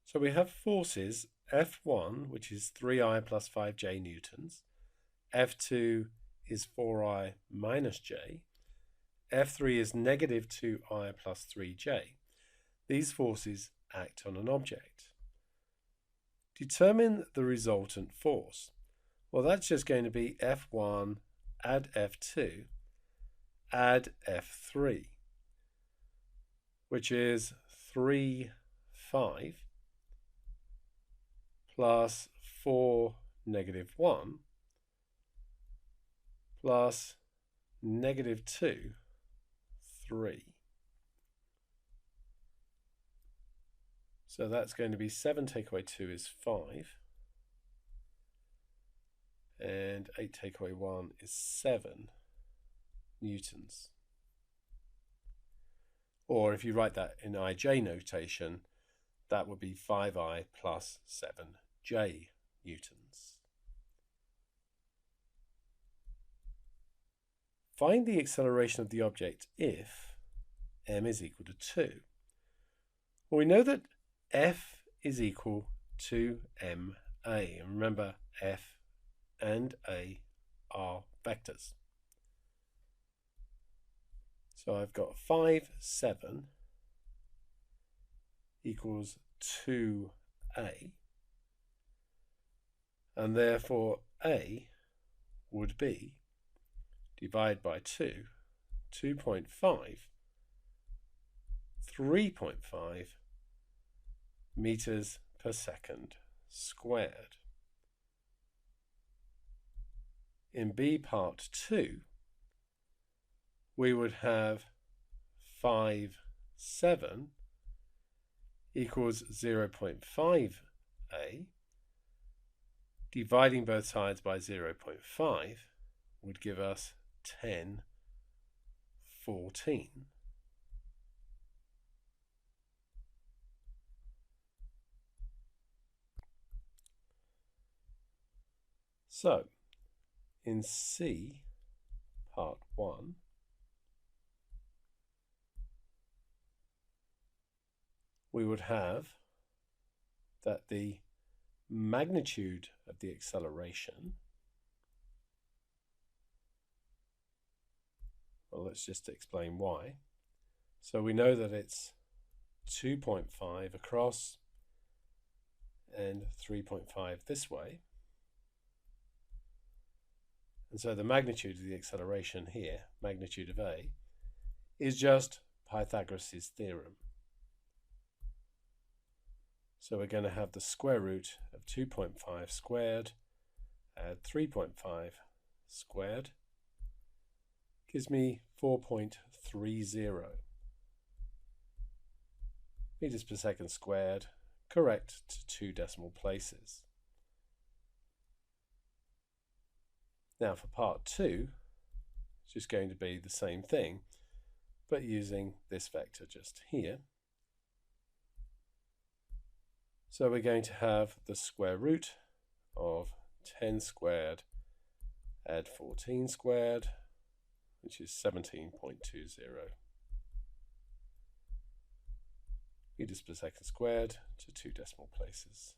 So we have forces F1, which is 3I plus 5J newtons. F2 is 4I minus J. F3 is negative 2I plus 3J. These forces act on an object. Determine the resultant force. Well, that's just going to be F1 add F2 add F3, which is 3, 5 plus 4, negative 1 plus negative 2, 3. So that's going to be 7 take away 2 is 5. And 8 take away 1 is 7 newtons. Or if you write that in IJ notation, that would be 5I plus 7J newtons. Find the acceleration of the object if m is equal to 2. Well, we know that F is equal to ma. And remember, F and A are vectors. So I've got 5, 7 equals 2A. And therefore A would be divide by 2, 2.5, 3.5 meters per second squared. In B part 2, we would have 5, 7 equals 0.5a. Dividing both sides by 0.5 would give us 10, 14. So, in C, part 1, we would have that the magnitude of the acceleration, well, let's just explain why. So we know that it's 2.5 across and 3.5 this way. And so the magnitude of the acceleration here, magnitude of A, is just Pythagoras' theorem. So we're going to have the square root of 2.5 squared add 3.5 squared gives me 4.30 meters per second squared, correct to 2 decimal places. Now for part 2, it's just going to be the same thing, but using this vector just here. So we're going to have the square root of 10 squared add 14 squared, which is 17.20 meters per second squared to 2 decimal places.